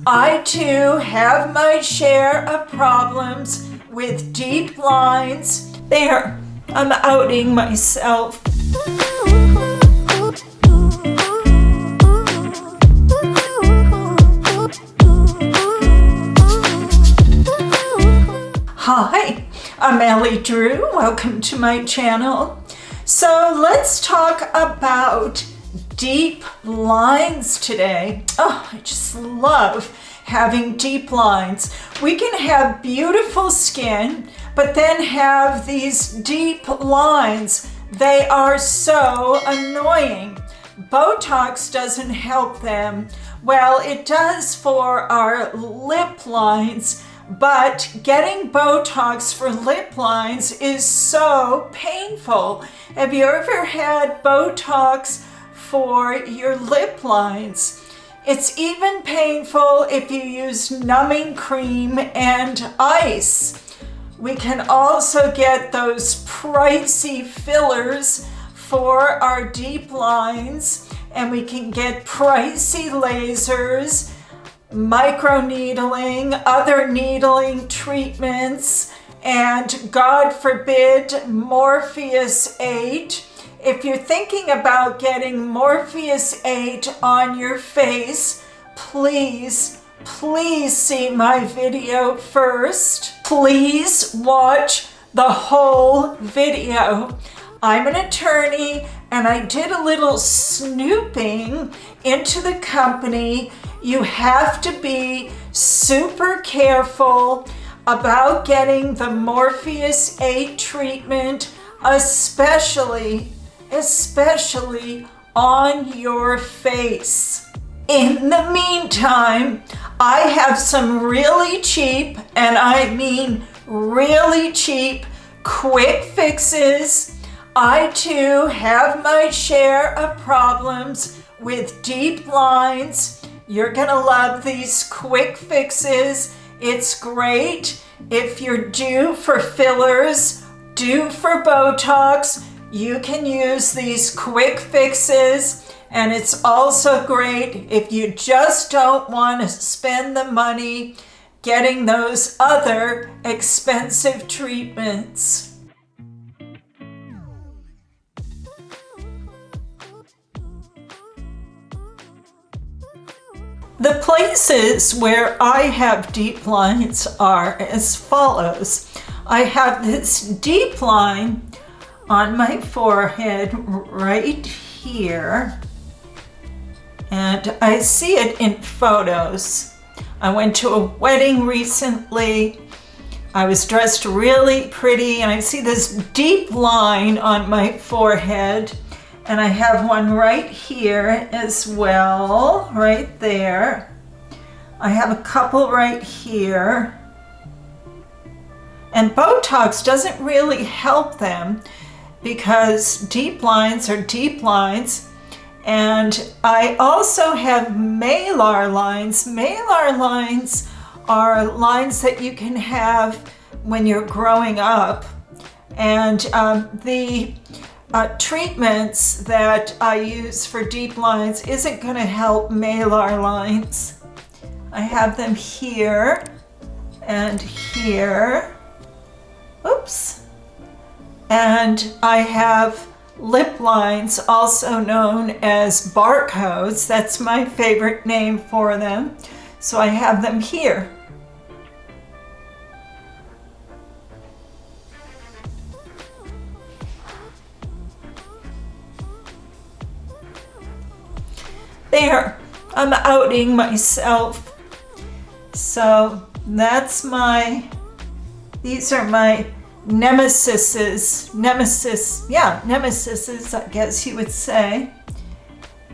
I too have my share of problems with deep lines. There, I'm outing myself. Hi, I'm Alli Drew. Welcome to my channel. So let's talk about deep lines today. Oh, I just love having deep lines. We can have beautiful skin, but then have these deep lines. They are so annoying. Botox doesn't help them. Well, it does for our lip lines, but getting Botox for lip lines is so painful. Have you ever had Botox for your lip lines? It's even painful if you use numbing cream and ice. We can also get those pricey fillers for our deep lines, and we can get pricey lasers, microneedling, other needling treatments, and God forbid, Morpheus 8. If you're thinking about getting Morpheus 8 on your face, please see my video first. Please watch the whole video. I'm an attorney and I did a little snooping into the company. You have to be super careful about getting the Morpheus 8 treatment, especially on your face. In the meantime, I have some really cheap, and I mean really cheap, quick fixes. I too have my share of problems with deep lines. You're gonna love these quick fixes. It's great if you're due for fillers, due for Botox. You can use these quick fixes, and it's also great if you just don't want to spend the money getting those other expensive treatments. The places where I have deep lines are as follows. I have this deep line on my forehead right here, and I see it in photos. I went to a wedding recently. I was dressed really pretty, and I see this deep line on my forehead, and I have one right here as well, right there. I have a couple right here, and Botox doesn't really help them, because deep lines are deep lines. And I also have malar lines. Malar lines are lines that you can have when you're growing up. And the treatments that I use for deep lines isn't going to help malar lines. I have them here and here. Oops. And I have lip lines, also known as barcodes. That's my favorite name for them. So I have them here. There, I'm outing myself. So that's these are my nemesis, I guess you would say.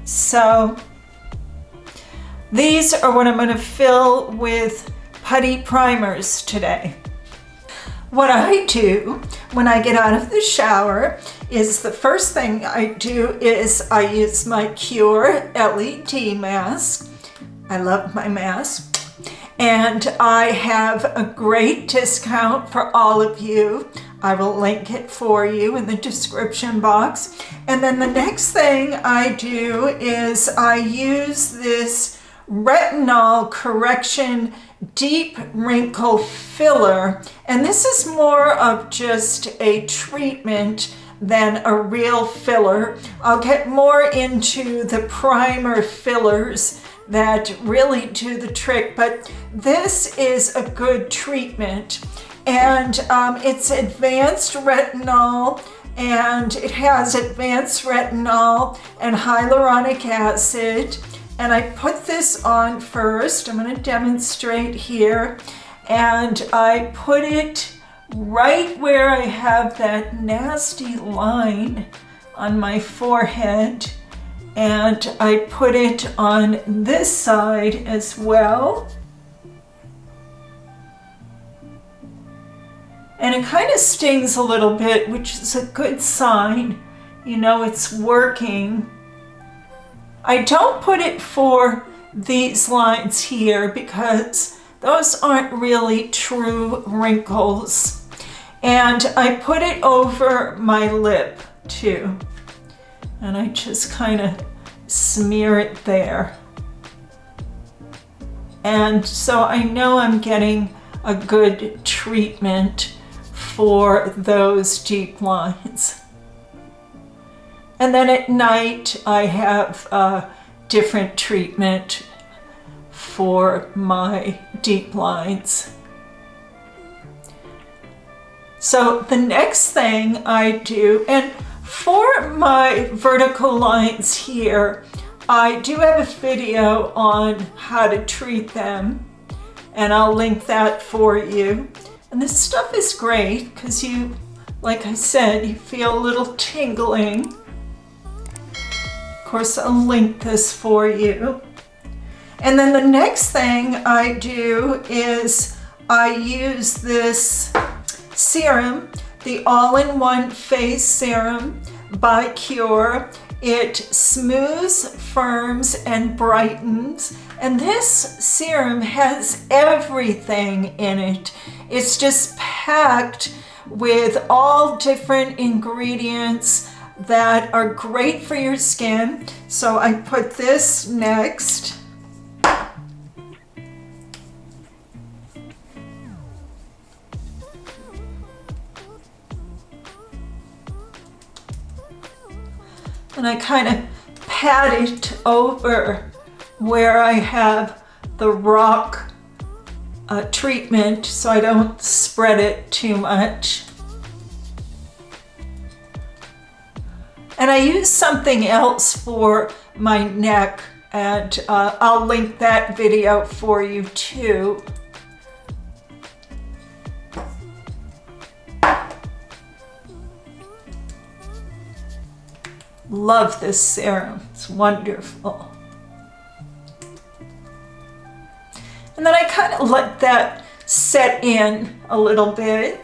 So these are what I'm going to fill with putty primers today. What I do when I get out of the shower is the first thing I do is I use my Cure LED mask. I love my mask. And I have a great discount for all of you. I will link it for you in the description box. And then the next thing I do is I use this Retinol Correction Deep Wrinkle Filler. And this is more of just a treatment than a real filler. I'll get more into the primer fillers that really do the trick, but this is a good treatment. And it's advanced retinol, and it has advanced retinol and hyaluronic acid. And I put this on first. I'm going to demonstrate here. And I put it right where I have that nasty line on my forehead. And I put it on this side as well. And it kind of stings a little bit, which is a good sign. You know, it's working. I don't put it for these lines here because those aren't really true wrinkles. And I put it over my lip too. And I just kind of smear it there. And so I know I'm getting a good treatment for those deep lines. And then at night, I have a different treatment for my deep lines. So the next thing I do, and for my vertical lines here, I do have a video on how to treat them, and I'll link that for you. And this stuff is great because you, like I said, you feel a little tingling. Of course, I'll link this for you. And then the next thing I do is I use this serum, the all-in-one face serum by Cure. It smooths, firms, and brightens. And this serum has everything in it. It's just packed with all different ingredients that are great for your skin. So I put this next. And I kind of pat it over where I have the rock treatment so I don't spread it too much. And I use something else for my neck, and I'll link that video for you too. Love this serum, it's wonderful. And then I kind of let that set in a little bit.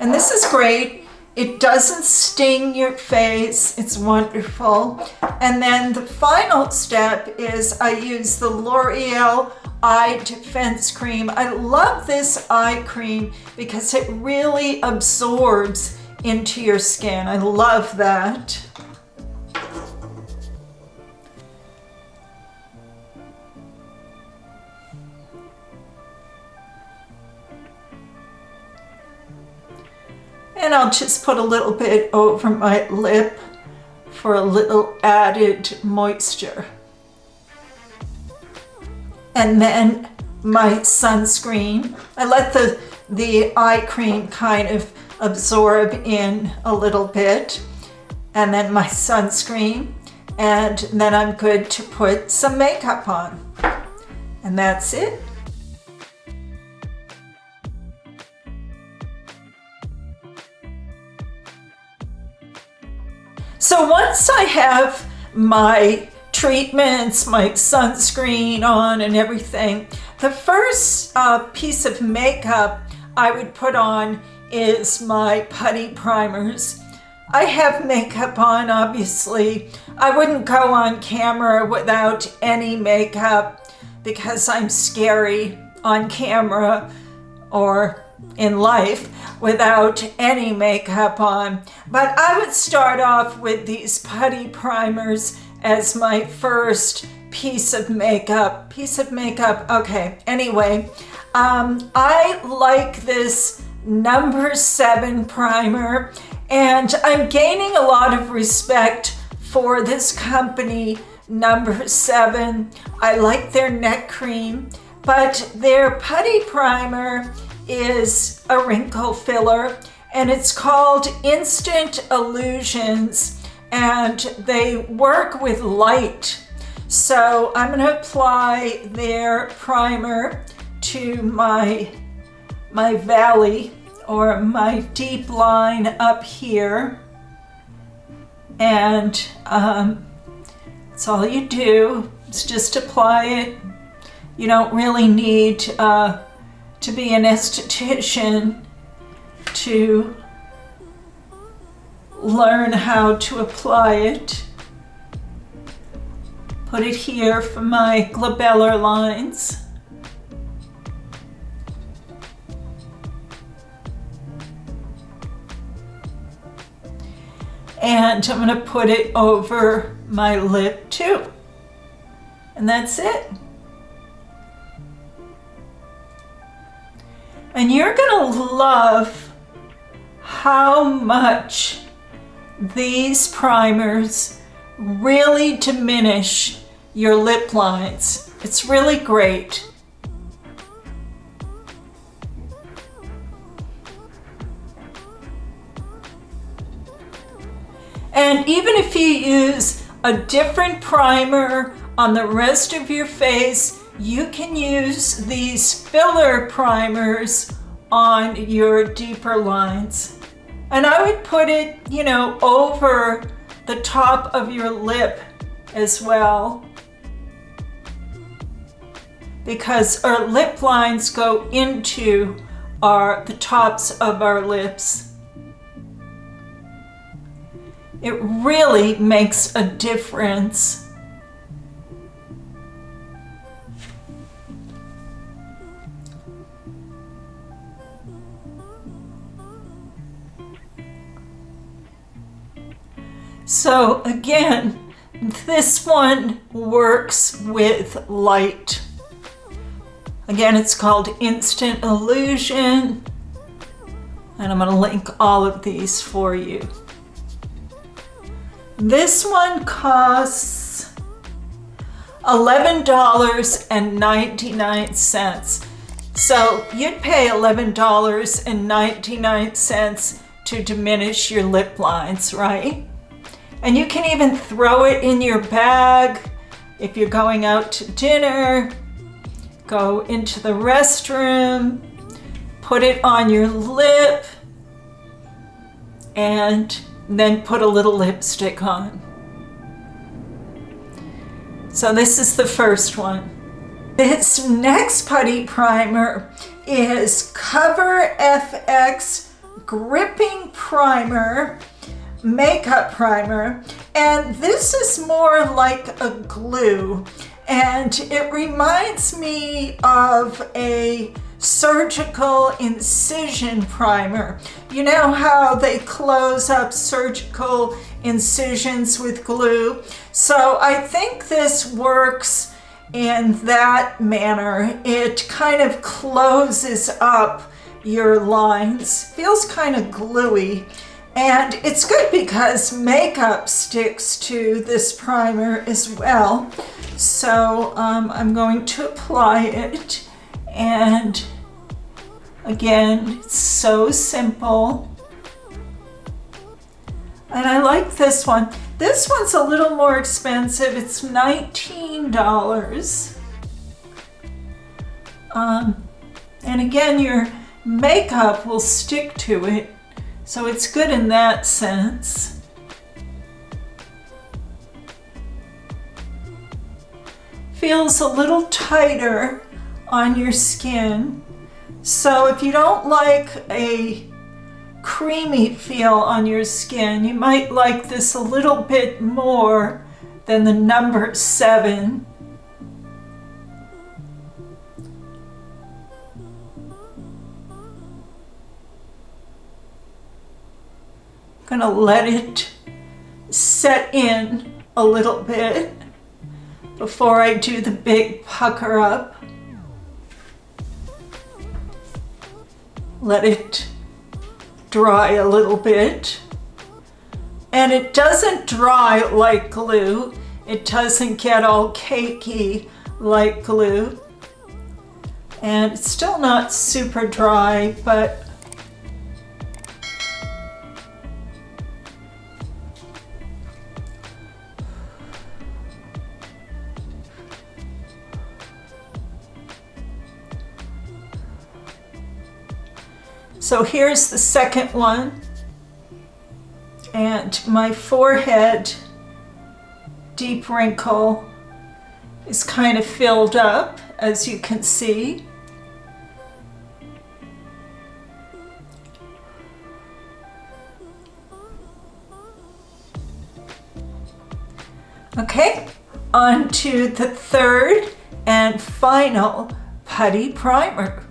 And this is great. It doesn't sting your face. It's wonderful. And then the final step is I use the L'Oreal Eye Defense Cream. I love this eye cream because it really absorbs into your skin. I love that. And I'll just put a little bit over my lip for a little added moisture. And then my sunscreen. I let the eye cream kind of absorb in a little bit. And then my sunscreen. And then I'm good to put some makeup on. And that's it. So once I have my treatments, my sunscreen on and everything, the first piece of makeup I would put on is my Putty primers. I have makeup on, obviously. I wouldn't go on camera without any makeup because I'm scary on camera or in life without any makeup on. But I would start off with these Putty primers, as my first piece of makeup. Okay, anyway, I like this number 7 primer, and I'm gaining a lot of respect for this company, number 7. I like their neck cream, but their putty primer is a wrinkle filler, and it's called Instant Illusions, and they work with light. So I'm going to apply their primer to my valley, or my deep line up here. And that's all you do, is just apply it. You don't really need to be an esthetician to learn how to apply it. Put it here for my glabellar lines. And I'm going to put it over my lip too. And that's it. And you're going to love how much these primers really diminish your lip lines. It's really great. And even if you use a different primer on the rest of your face, you can use these filler primers on your deeper lines. And I would put it, over the top of your lip as well, because our lip lines go into the tops of our lips. It really makes a difference. So again, this one works with light. Again, it's called Instant Illusion, and I'm going to link all of these for you. This one costs $11.99. So you'd pay $11.99 to diminish your lip lines, right? And you can even throw it in your bag if you're going out to dinner, go into the restroom, put it on your lip, and then put a little lipstick on. So this is the first one. This next putty primer is Cover FX Gripping Primer, Makeup Primer, and this is more like a glue, and it reminds me of a surgical incision primer. You know how they close up surgical incisions with glue? So I think this works in that manner. It kind of closes up your lines. Feels kind of gluey. And it's good because makeup sticks to this primer as well. So I'm going to apply it. And again, it's so simple. And I like this one. This one's a little more expensive. It's $19. And again, your makeup will stick to it. So it's good in that sense. Feels a little tighter on your skin. So if you don't like a creamy feel on your skin, you might like this a little bit more than the number 7. I'm gonna let it set in a little bit before I do the big pucker up. Let it dry a little bit. And it doesn't dry like glue. It doesn't get all cakey like glue. And it's still not super dry, but so here's the second one. And my forehead deep wrinkle is kind of filled up, as you can see. Okay, on to the third and final putty primer.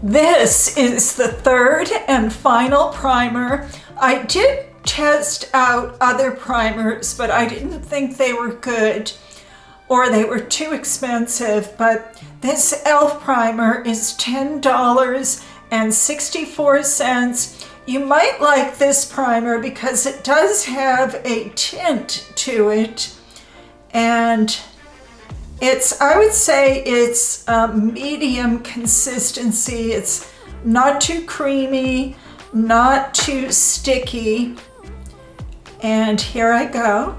This is the third and final primer. I did test out other primers, but I didn't think they were good or they were too expensive. But this e.l.f. primer is $10.64. You might like this primer because it does have a tint to it, and I would say it's medium consistency. It's not too creamy, not too sticky. And here I go.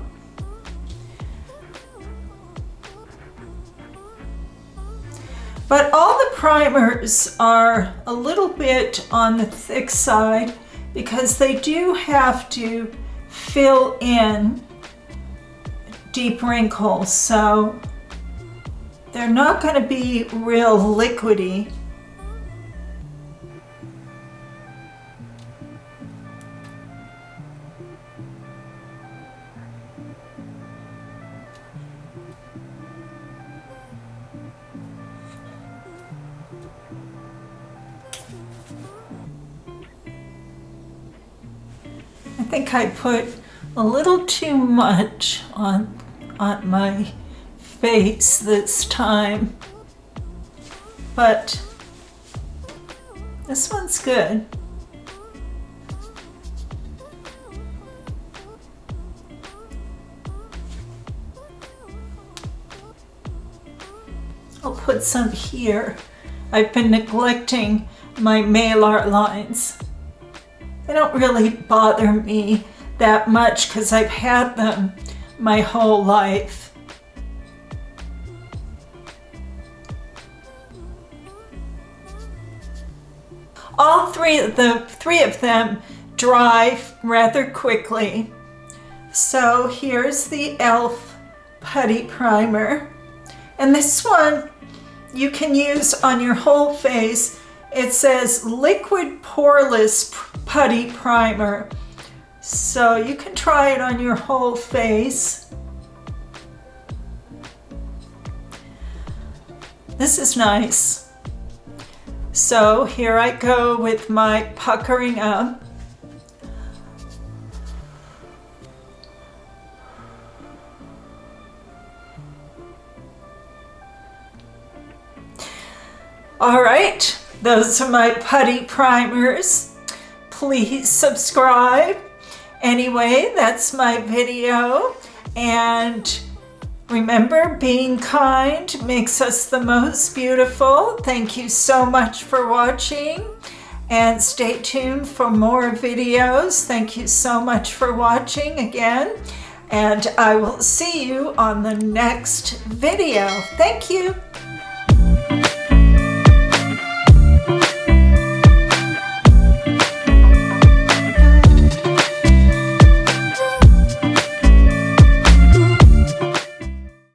But all the primers are a little bit on the thick side because they do have to fill in deep wrinkles. So they're not going to be real liquidy. I think I put a little too much on my face this time, but this one's good. I'll put some here. I've been neglecting my malar lines. They don't really bother me that much because I've had them my whole life. All three of them dry rather quickly. So here's the e.l.f. putty primer. And this one you can use on your whole face. It says liquid poreless putty primer. So you can try it on your whole face. This is nice. So here I go with my puckering up. All right, those are my putty primers. Please subscribe. Anyway, that's my video. And remember, being kind makes us the most beautiful. Thank you so much for watching. And stay tuned for more videos. Thank you so much for watching again. And I will see you on the next video. Thank you.